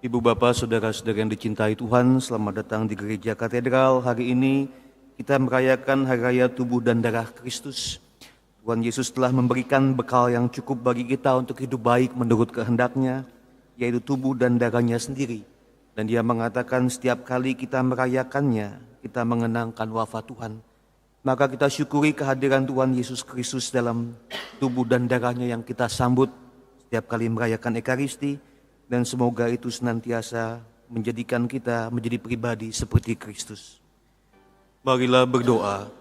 Ibu Bapak, saudara-saudara yang dicintai Tuhan, selamat datang di Gereja Katedral. Hari ini kita merayakan Hari Raya Tubuh dan Darah Kristus. Tuhan Yesus telah memberikan bekal yang cukup bagi kita untuk hidup baik menurut kehendak-Nya, yaitu tubuh dan darah-Nya sendiri. Dan Dia mengatakan setiap kali kita merayakannya, kita mengenangkan wafat Tuhan. Maka kita syukuri kehadiran Tuhan Yesus Kristus dalam tubuh dan darah-Nya yang kita sambut setiap kali merayakan Ekaristi. Dan semoga itu senantiasa menjadikan kita menjadi pribadi seperti Kristus. Marilah berdoa.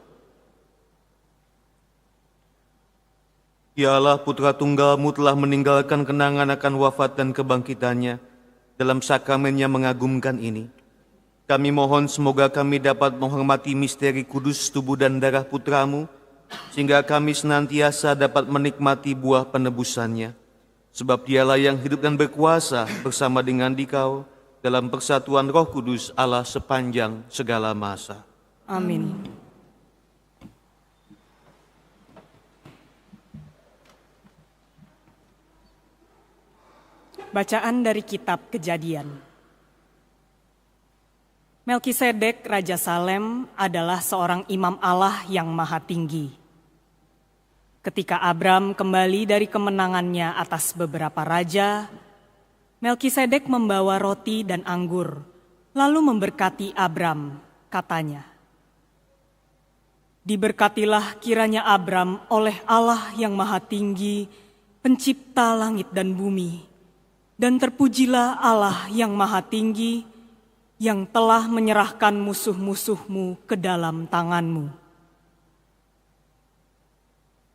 Ya Allah, Putra Tunggal-Mu telah meninggalkan kenangan akan wafat dan kebangkitannya dalam sakramen yang mengagumkan ini. Kami mohon semoga kami dapat menghormati misteri kudus tubuh dan darah Putra-Mu, sehingga kami senantiasa dapat menikmati buah penebusannya. Sebab Dialah yang hidup dan berkuasa bersama dengan Dikau dalam persatuan Roh Kudus Allah sepanjang segala masa. Amin. Bacaan dari Kitab Kejadian. Melkisedek Raja Salem adalah seorang imam Allah yang maha tinggi. Ketika Abram kembali dari kemenangannya atas beberapa raja, Melkisedek membawa roti dan anggur, lalu memberkati Abram, katanya, "Diberkatilah kiranya Abram oleh Allah yang maha tinggi, pencipta langit dan bumi, dan terpujilah Allah yang maha tinggi, yang telah menyerahkan musuh-musuhmu ke dalam tanganmu."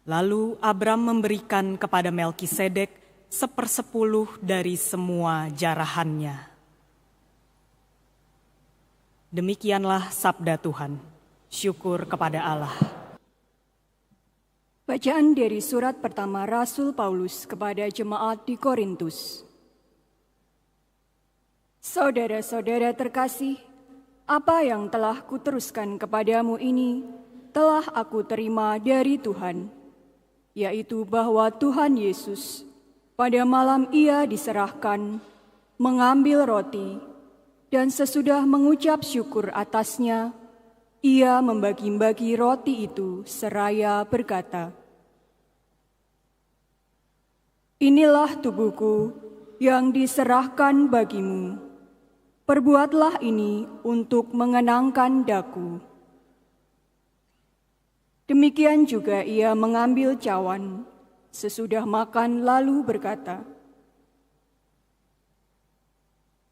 Lalu Abram memberikan kepada Melkisedek 1/10 dari semua jarahannya. Demikianlah sabda Tuhan. Syukur kepada Allah. Bacaan dari surat pertama Rasul Paulus kepada jemaat di Korintus. Saudara-saudara terkasih, apa yang telah kuteruskan kepadamu ini telah aku terima dari Tuhan, yaitu bahwa Tuhan Yesus pada malam Ia diserahkan mengambil roti, dan sesudah mengucap syukur atasnya, Ia membagi-bagi roti itu seraya berkata, "Inilah tubuhku yang diserahkan bagimu. Perbuatlah ini untuk mengenangkan daku." Demikian juga Ia mengambil cawan, sesudah makan lalu berkata,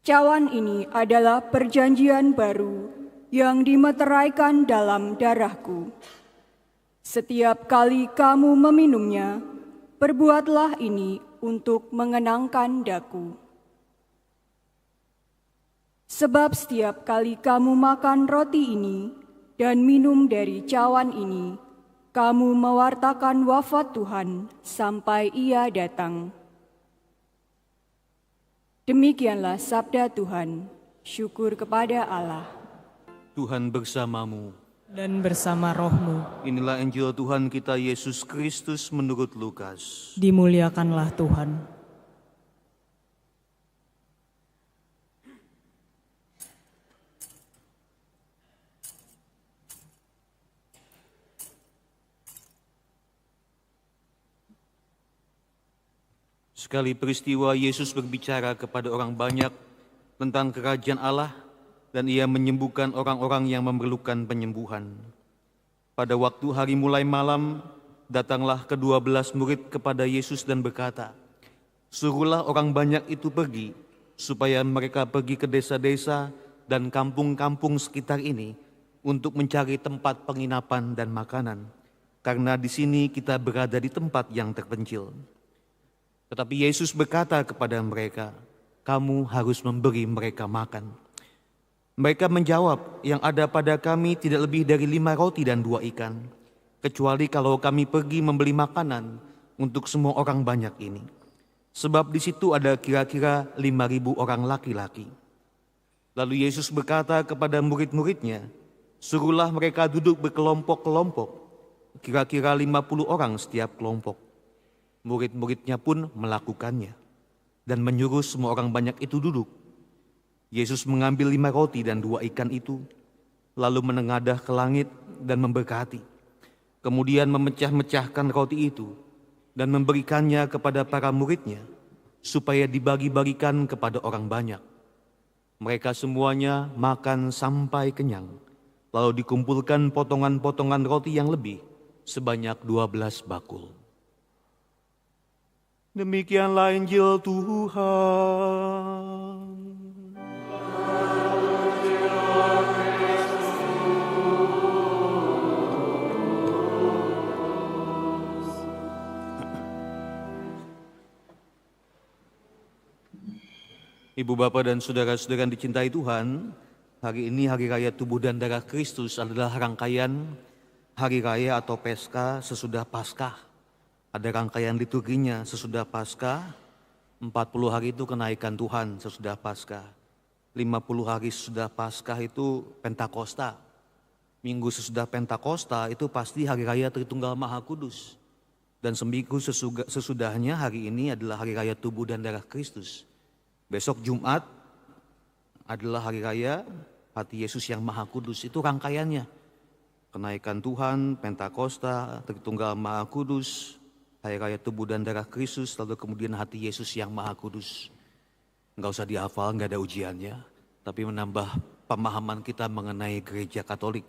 "Cawan ini adalah perjanjian baru yang dimeteraikan dalam darahku. Setiap kali kamu meminumnya, perbuatlah ini untuk mengenangkan daku. Sebab setiap kali kamu makan roti ini dan minum dari cawan ini, kamu mewartakan wafat Tuhan sampai Ia datang." Demikianlah sabda Tuhan. Syukur kepada Allah. Tuhan bersamamu. Dan bersama rohmu. Inilah Injil Tuhan kita Yesus Kristus menurut Lukas. Dimuliakanlah Tuhan. Sekali peristiwa Yesus berbicara kepada orang banyak tentang kerajaan Allah dan Ia menyembuhkan orang-orang yang memerlukan penyembuhan. Pada waktu hari mulai malam, datanglah ke-12 murid kepada Yesus dan berkata, "Suruhlah orang banyak itu pergi, supaya mereka pergi ke desa-desa dan kampung-kampung sekitar ini untuk mencari tempat penginapan dan makanan, karena di sini kita berada di tempat yang terpencil." Tetapi Yesus berkata kepada mereka, "Kamu harus memberi mereka makan." Mereka menjawab, "Yang ada pada kami tidak lebih dari 5 roti dan 2 ikan, kecuali kalau kami pergi membeli makanan untuk semua orang banyak ini. Sebab di situ ada kira-kira 5.000 orang laki-laki." Lalu Yesus berkata kepada murid-muridnya, "Suruhlah mereka duduk berkelompok-kelompok, kira-kira 50 orang setiap kelompok." Murid-muridnya pun melakukannya dan menyuruh semua orang banyak itu duduk. Yesus mengambil 5 roti dan 2 ikan itu, lalu menengadah ke langit dan memberkati. Kemudian memecah-mecahkan roti itu dan memberikannya kepada para muridnya, supaya dibagi-bagikan kepada orang banyak. Mereka semuanya makan sampai kenyang, lalu dikumpulkan potongan-potongan roti yang lebih, sebanyak 12 bakul. Demikianlah Injil Tuhan. Ibu Bapa dan saudara-saudara yang dicintai Tuhan, hari ini hari raya tubuh dan darah Kristus adalah rangkaian hari raya atau Paskah sesudah Paskah. Ada rangkaian liturginya sesudah Paskah, 40 hari itu kenaikan Tuhan sesudah Paskah. 50 hari sesudah Paskah itu Pentakosta. Minggu sesudah Pentakosta itu pasti hari raya Tritunggal Maha Kudus. Dan seminggu sesudahnya hari ini adalah hari raya tubuh dan darah Kristus. Besok Jumat adalah hari raya hati Yesus yang Maha Kudus. Itu rangkaiannya. Kenaikan Tuhan, Pentakosta, Tritunggal Maha Kudus, hari raya tubuh dan darah Kristus, lalu kemudian hati Yesus yang Maha Kudus. Enggak usah dihafal, enggak ada ujiannya, tapi menambah pemahaman kita mengenai gereja Katolik.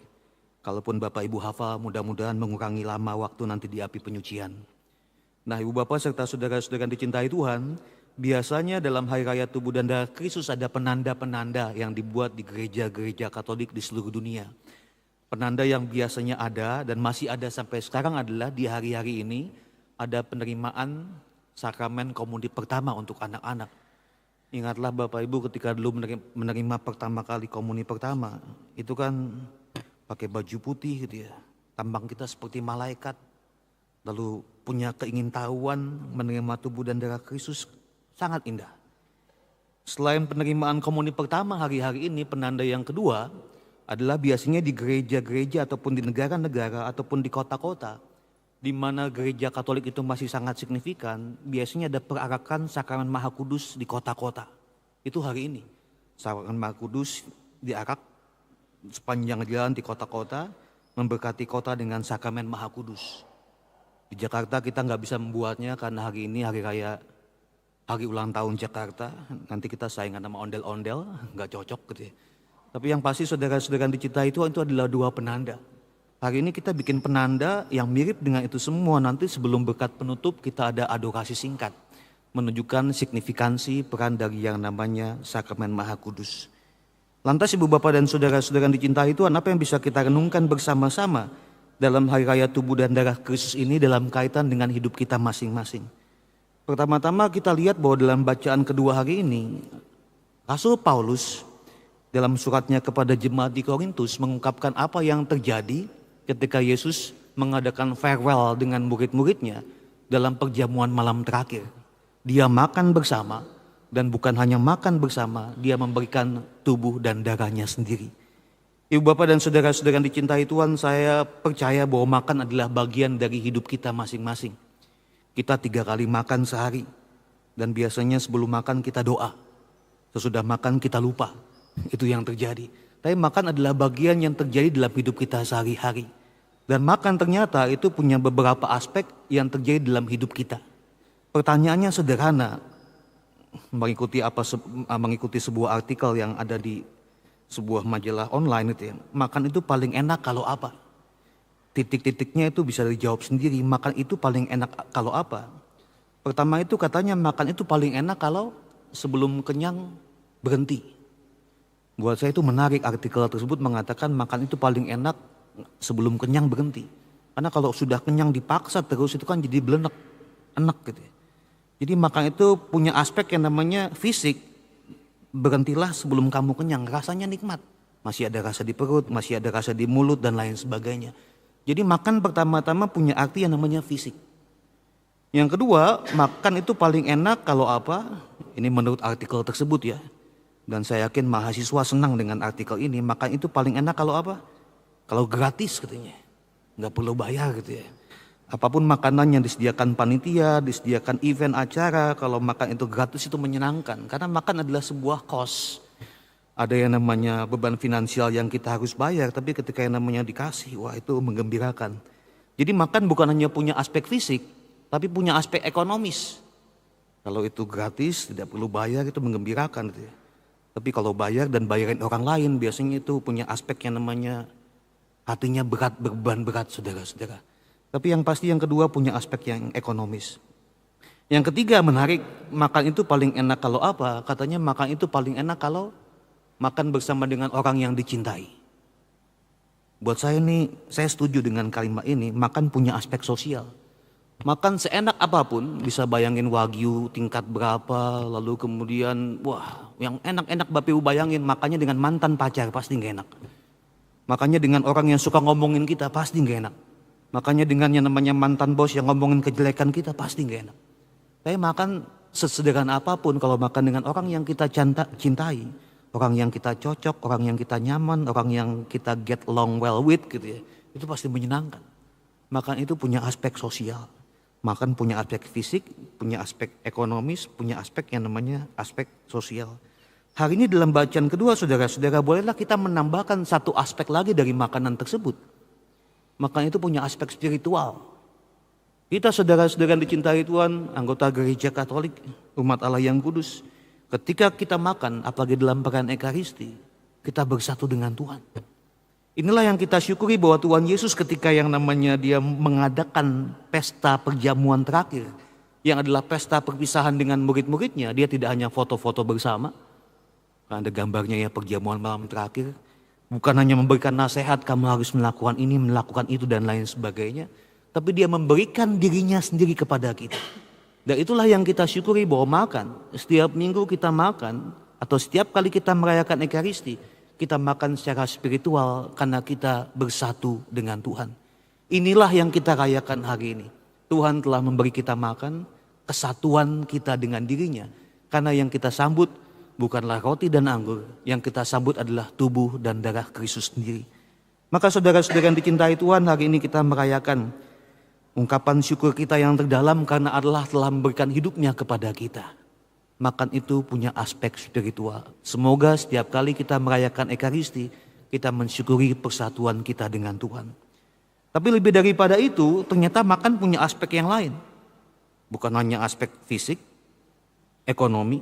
Kalaupun Bapak Ibu hafal, mudah-mudahan mengurangi lama waktu nanti di api penyucian. Nah, Ibu Bapak serta saudara-saudara yang dicintai Tuhan, biasanya dalam hari raya tubuh dan darah Kristus ada penanda-penanda yang dibuat di gereja-gereja Katolik di seluruh dunia. Penanda yang biasanya ada dan masih ada sampai sekarang adalah di hari-hari ini ada penerimaan sakramen komuni pertama untuk anak-anak. Ingatlah Bapak Ibu ketika dulu menerima pertama kali komuni pertama, itu kan pakai baju putih gitu ya. Tampang kita seperti malaikat. Lalu punya keingintahuan menerima tubuh dan darah Kristus. Sangat indah. Selain penerimaan komuni pertama hari-hari ini, penanda yang kedua adalah biasanya di gereja-gereja ataupun di negara-negara ataupun di kota-kota di mana gereja Katolik itu masih sangat signifikan, biasanya ada perarakan sakramen Maha Kudus di kota-kota. Itu hari ini. Sakramen Maha Kudus diarak sepanjang jalan di kota-kota, memberkati kota dengan sakramen Maha Kudus. Di Jakarta kita nggak bisa membuatnya karena hari ini hari raya hari ulang tahun Jakarta, nanti kita saingan sama ondel-ondel, nggak cocok gitu ya. Tapi yang pasti saudara-saudara yang dicintai itu adalah 2 penanda. Hari ini kita bikin penanda yang mirip dengan itu semua, nanti sebelum berkat penutup kita ada adorasi singkat. Menunjukkan signifikansi peran dari yang namanya Sakramen Maha Kudus. Lantas Ibu Bapak dan saudara-saudara yang dicintai Tuhan, apa yang bisa kita renungkan bersama-sama dalam hari raya tubuh dan darah Kristus ini dalam kaitan dengan hidup kita masing-masing? Pertama-tama kita lihat bahwa dalam bacaan kedua hari ini, Rasul Paulus dalam suratnya kepada jemaat di Korintus mengungkapkan apa yang terjadi ketika Yesus mengadakan farewell dengan murid-muridnya dalam perjamuan malam terakhir. Dia makan bersama dan bukan hanya makan bersama, dia memberikan tubuh dan darahnya sendiri. Ibu Bapak dan saudara-saudara yang dicintai Tuhan, saya percaya bahwa makan adalah bagian dari hidup kita masing-masing. Kita 3 kali makan sehari dan biasanya sebelum makan kita doa. Sesudah makan kita lupa, itu yang terjadi. Tapi makan adalah bagian yang terjadi dalam hidup kita sehari-hari. Dan makan ternyata itu punya beberapa aspek yang terjadi dalam hidup kita. Pertanyaannya sederhana, mengikuti sebuah artikel yang ada di sebuah majalah online itu ya. Makan itu paling enak kalau apa? Titik-titiknya itu bisa dijawab sendiri. Makan itu paling enak kalau apa? Pertama itu katanya makan itu paling enak kalau sebelum kenyang berhenti. Buat saya itu menarik, artikel tersebut mengatakan makan itu paling enak sebelum kenyang berhenti. Karena kalau sudah kenyang dipaksa terus itu kan jadi belenek, enak gitu ya. Jadi makan itu punya aspek yang namanya fisik. Berhentilah sebelum kamu kenyang, rasanya nikmat. Masih ada rasa di perut, masih ada rasa di mulut dan lain sebagainya. Jadi makan pertama-tama punya arti yang namanya fisik. Yang kedua, makan itu paling enak kalau apa? Ini menurut artikel tersebut ya. Dan saya yakin mahasiswa senang dengan artikel ini. Makan itu paling enak kalau apa? Kalau gratis katanya. Nggak perlu bayar gitu ya. Apapun makanan yang disediakan panitia, disediakan event acara, kalau makan itu gratis itu menyenangkan. Karena makan adalah sebuah cost. Ada yang namanya beban finansial yang kita harus bayar, tapi ketika yang namanya dikasih, wah itu menggembirakan. Jadi makan bukan hanya punya aspek fisik, tapi punya aspek ekonomis. Kalau itu gratis, tidak perlu bayar, itu menggembirakan gitu ya. Tapi kalau bayar dan bayarin orang lain, biasanya itu punya aspek yang namanya hatinya berat, beban berat, saudara-saudara. Tapi yang pasti yang kedua punya aspek yang ekonomis. Yang ketiga menarik, makan itu paling enak kalau apa? Katanya makan itu paling enak kalau makan bersama dengan orang yang dicintai. Buat saya nih, saya setuju dengan kalimat ini, makan punya aspek sosial. Makan seenak apapun, bisa bayangin wagyu tingkat berapa, lalu kemudian, wah yang enak-enak Bapak Ibu bayangin, makannya dengan mantan pacar pasti gak enak. Makannya dengan orang yang suka ngomongin kita pasti gak enak. Makanya dengan yang namanya mantan bos yang ngomongin kejelekan kita pasti gak enak. Tapi makan sesederhana apapun kalau makan dengan orang yang kita cintai, orang yang kita cocok, orang yang kita nyaman, orang yang kita get along well with gitu ya, itu pasti menyenangkan. Makan itu punya aspek sosial. Makan punya aspek fisik, punya aspek ekonomis, punya aspek yang namanya aspek sosial. Hari ini dalam bacaan kedua saudara-saudara, bolehlah kita menambahkan satu aspek lagi dari makanan tersebut. Makan itu punya aspek spiritual. Kita saudara-saudara yang dicintai Tuhan, anggota gereja Katolik, umat Allah yang kudus, ketika kita makan, apalagi dalam perayaan Ekaristi, kita bersatu dengan Tuhan. Inilah yang kita syukuri bahwa Tuhan Yesus ketika yang namanya dia mengadakan pesta perjamuan terakhir, yang adalah pesta perpisahan dengan murid-muridnya, dia tidak hanya foto-foto bersama, ada gambarnya ya perjamuan malam terakhir, bukan hanya memberikan nasihat kamu harus melakukan ini, melakukan itu dan lain sebagainya, tapi dia memberikan dirinya sendiri kepada kita. Dan itulah yang kita syukuri bahwa makan, setiap minggu kita makan atau setiap kali kita merayakan Ekaristi, kita makan secara spiritual karena kita bersatu dengan Tuhan. Inilah yang kita rayakan hari ini. Tuhan telah memberi kita makan, kesatuan kita dengan dirinya. Karena yang kita sambut bukanlah roti dan anggur, yang kita sambut adalah tubuh dan darah Kristus sendiri. Maka saudara-saudara yang dicintai Tuhan, hari ini kita merayakan ungkapan syukur kita yang terdalam karena Allah telah memberikan hidupnya kepada kita. Makan itu punya aspek spiritual. Semoga setiap kali kita merayakan Ekaristi, kita mensyukuri persatuan kita dengan Tuhan. Tapi lebih daripada itu, ternyata makan punya aspek yang lain. Bukan hanya aspek fisik, ekonomi,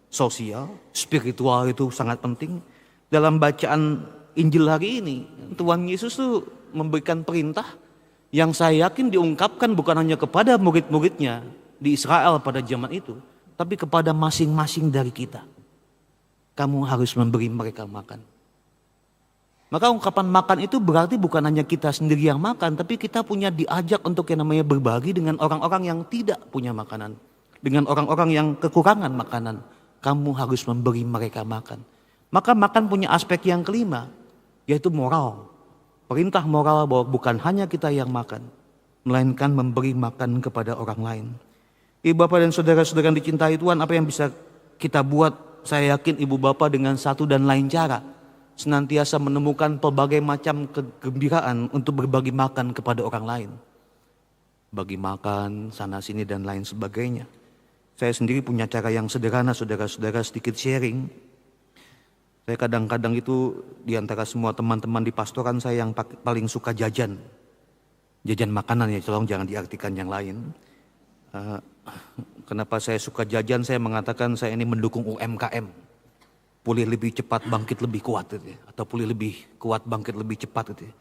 sosial, spiritual itu sangat penting. Dalam bacaan Injil hari ini, Tuhan Yesus tuh memberikan perintah yang saya yakin diungkapkan bukan hanya kepada murid-muridnya di Israel pada zaman itu, tapi kepada masing-masing dari kita. Kamu harus memberi mereka makan. Maka ungkapan makan itu berarti bukan hanya kita sendiri yang makan, tapi kita punya diajak untuk yang namanya berbagi dengan orang-orang yang tidak punya makanan. Dengan orang-orang yang kekurangan makanan. Kamu harus memberi mereka makan. Maka makan punya aspek yang kelima, yaitu moral. Perintah moral bahwa bukan hanya kita yang makan, melainkan memberi makan kepada orang lain. Ibu bapak dan saudara-saudara yang dicintai Tuhan, apa yang bisa kita buat? Saya yakin ibu bapak dengan satu dan lain cara senantiasa menemukan pelbagai macam kegembiraan untuk berbagi makan kepada orang lain. Bagi makan, sana sini dan lain sebagainya. Saya sendiri punya cara yang sederhana, saudara-saudara, sedikit sharing. Saya kadang-kadang itu di antara semua teman-teman di pastoran saya yang paling suka jajan. Jajan makanan ya, tolong jangan diartikan yang lain. Kenapa saya suka jajan? Saya mengatakan saya ini mendukung UMKM. Pulih lebih cepat, bangkit lebih kuat gitu ya. Atau pulih lebih kuat, bangkit lebih cepat gitu ya.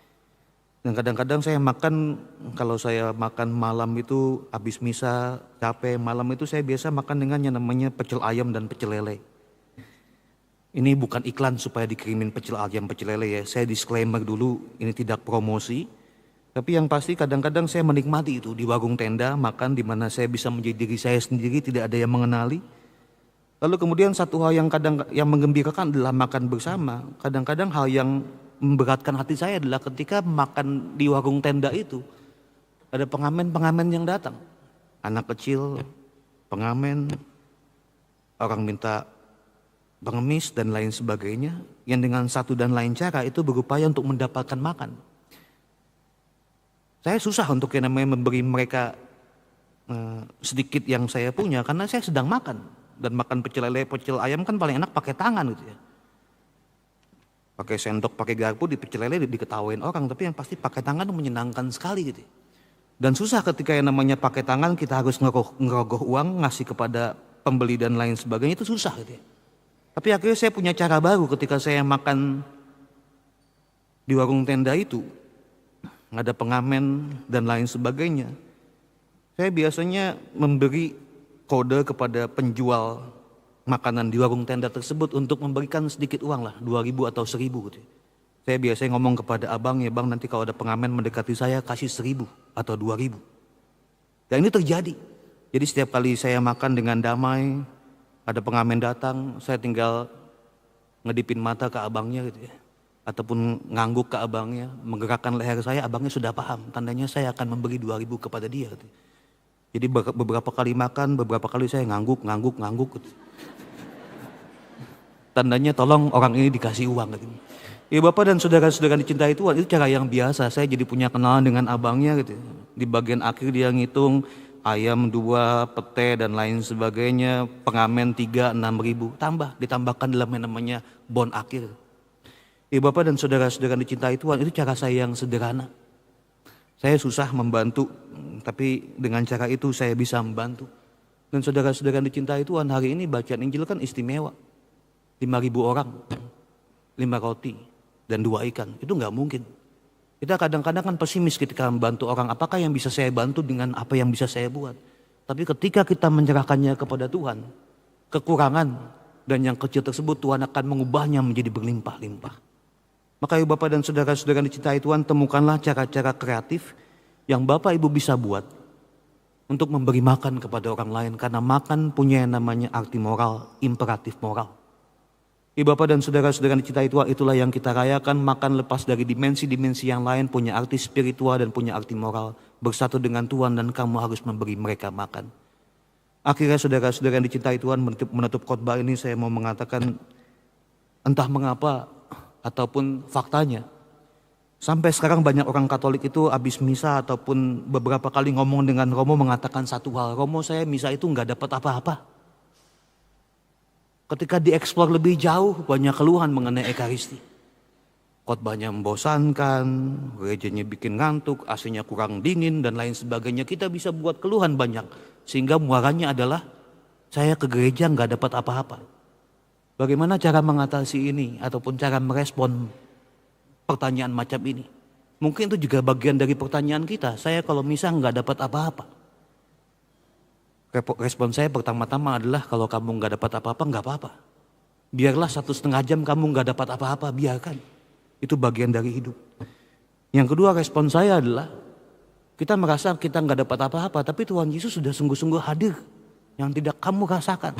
Dan kadang-kadang saya makan, kalau saya makan malam itu habis misa, capek malam itu saya biasa makan dengan yang namanya pecel ayam dan pecel lele. Ini bukan iklan supaya dikirimin pecel ayam, pecel lele ya. Saya disclaimer dulu, ini tidak promosi. Tapi yang pasti kadang-kadang saya menikmati itu di warung tenda makan di mana saya bisa menjadi diri saya sendiri, tidak ada yang mengenali. Lalu kemudian satu hal yang menggembirakan adalah makan bersama. Kadang-kadang hal yang memberatkan hati saya adalah ketika makan di warung tenda itu ada pengamen-pengamen yang datang. Anak kecil, pengamen, orang minta pengemis dan lain sebagainya, yang dengan satu dan lain cara itu berupaya untuk mendapatkan makan. Saya susah untuk yang namanya memberi mereka sedikit yang saya punya karena saya sedang makan. Dan makan pecel lele, pecel ayam kan paling enak pakai tangan gitu ya. Pakai sendok, pakai garpu, dipecel lele, diketawain orang. Tapi yang pasti pakai tangan itu menyenangkan sekali gitu. Dan susah ketika yang namanya pakai tangan, kita harus ngerogoh uang, ngasih kepada pembeli dan lain sebagainya, itu susah gitu. Tapi akhirnya saya punya cara baru ketika saya makan di warung tenda itu. Ada pengamen dan lain sebagainya. Saya biasanya memberi kode kepada penjual makanan di warung tenda tersebut untuk memberikan sedikit uang lah, 2.000 atau 1.000 gitu. Saya biasanya ngomong kepada abang, ya bang nanti kalau ada pengamen mendekati saya kasih 1.000 atau 2.000. Dan ini terjadi. Jadi setiap kali saya makan dengan damai, ada pengamen datang, saya tinggal ngedipin mata ke abangnya gitu ya. Ataupun ngangguk ke abangnya, menggerakkan leher saya, abangnya sudah paham. Tandanya saya akan memberi 2.000 kepada dia gitu. Jadi beberapa kali makan, beberapa kali saya ngangguk gitu. Tandanya tolong orang ini dikasih uang gitu. Ya Bapak dan saudara-saudara dicintai Tuhan, itu cara yang biasa. Saya jadi punya kenalan dengan abangnya gitu. Di bagian akhir dia ngitung ayam 2, pete dan lain sebagainya, pengamen 3, 6.000, ditambahkan dalam yang namanya bon akhir. Ya Bapak dan saudara-saudara dicintai Tuhan, itu cara saya yang sederhana. Saya susah membantu, tapi dengan cara itu saya bisa membantu. Dan saudara-saudara dicintai Tuhan, hari ini bacaan Injil kan istimewa. 5.000 orang, 5 roti dan 2 ikan, itu nggak mungkin. Kita kadang-kadang kan pesimis ketika membantu orang, apakah yang bisa saya bantu dengan apa yang bisa saya buat. Tapi ketika kita menyerahkannya kepada Tuhan, kekurangan dan yang kecil tersebut Tuhan akan mengubahnya menjadi berlimpah-limpah. Maka Bapak dan saudara-saudara dicintai Tuhan, temukanlah cara-cara kreatif yang Bapak Ibu bisa buat untuk memberi makan kepada orang lain. Karena makan punya yang namanya arti moral, imperatif moral. Bapak dan saudara-saudara dicintai Tuhan, itulah yang kita rayakan. Makan lepas dari dimensi-dimensi yang lain, punya arti spiritual dan punya arti moral. Bersatu dengan Tuhan dan kamu harus memberi mereka makan. Akhirnya saudara-saudara yang dicintai Tuhan, menutup khotbah ini saya mau mengatakan, entah mengapa ataupun faktanya, sampai sekarang banyak orang Katolik itu habis misa ataupun beberapa kali ngomong dengan Romo mengatakan satu hal, Romo saya misa itu nggak dapat apa-apa. Ketika dieksplor lebih jauh, banyak keluhan mengenai Ekaristi. Khotbahnya membosankan, gerejanya bikin ngantuk, AC-nya kurang dingin dan lain sebagainya. Kita bisa buat keluhan banyak, sehingga muaranya adalah saya ke gereja nggak dapat apa-apa. Bagaimana cara mengatasi ini ataupun cara merespon pertanyaan macam ini? Mungkin itu juga bagian dari pertanyaan kita. Saya kalau misa nggak dapat apa-apa. Respon saya pertama-tama adalah kalau kamu nggak dapat apa-apa nggak apa-apa. Biarlah 1,5 jam kamu nggak dapat apa-apa, biarkan. Itu bagian dari hidup. Yang kedua respon saya adalah kita merasa kita nggak dapat apa-apa, tapi Tuhan Yesus sudah sungguh-sungguh hadir yang tidak kamu rasakan.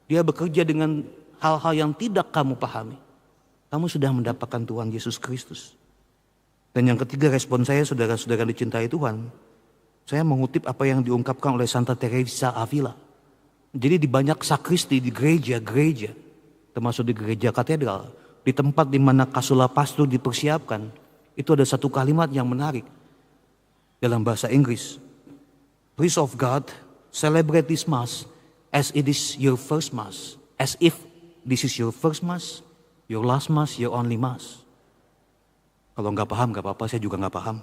Dia bekerja dengan hal-hal yang tidak kamu pahami. Kamu sudah mendapatkan Tuhan Yesus Kristus. Dan yang ketiga respon saya, saudara-saudara dicintai Tuhan, saya mengutip apa yang diungkapkan oleh Santa Teresa Avila. Jadi di banyak sakristi di gereja-gereja, termasuk di gereja katedral, di tempat di mana kasula pastu dipersiapkan, itu ada satu kalimat yang menarik dalam bahasa Inggris. Priest of God, celebrate this Mass as it is your first Mass. As if this is your first Mass, your last Mass, your only Mass. Kalau nggak paham nggak apa-apa, saya juga nggak paham.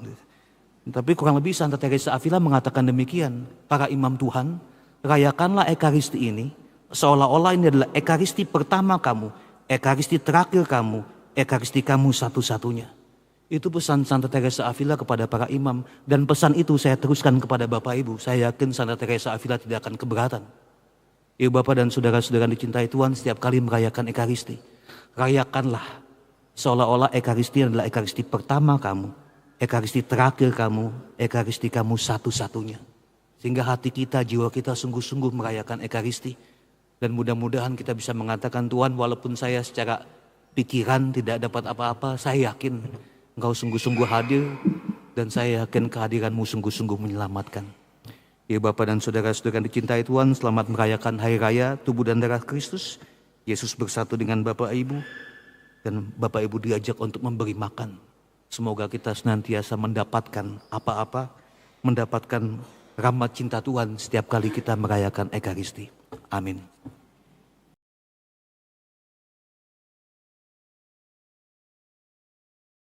Tapi kurang lebih Santa Teresa Avila mengatakan demikian. Para imam Tuhan, rayakanlah Ekaristi ini seolah-olah ini adalah Ekaristi pertama kamu, Ekaristi terakhir kamu, Ekaristi kamu satu-satunya. Itu pesan Santa Teresa Avila kepada para imam. Dan pesan itu saya teruskan kepada Bapak Ibu. Saya yakin Santa Teresa Avila tidak akan keberatan. Ibu Bapak dan saudara-saudara dicintai Tuhan, setiap kali merayakan Ekaristi, rayakanlah seolah-olah Ekaristi adalah Ekaristi pertama kamu, Ekaristi terakhir kamu, Ekaristi kamu satu-satunya. Sehingga hati kita, jiwa kita sungguh-sungguh merayakan Ekaristi. Dan mudah-mudahan kita bisa mengatakan, Tuhan walaupun saya secara pikiran tidak dapat apa-apa, saya yakin Engkau sungguh-sungguh hadir. Dan saya yakin kehadiranmu sungguh-sungguh menyelamatkan. Ya Bapak dan saudara-saudara yang dicintai Tuhan, selamat merayakan Hari Raya Tubuh dan Darah Kristus. Yesus bersatu dengan Bapak Ibu. Dan Bapak Ibu diajak untuk memberi makan. Semoga kita senantiasa mendapatkan apa-apa, mendapatkan rahmat cinta Tuhan setiap kali kita merayakan Ekaristi. Amin.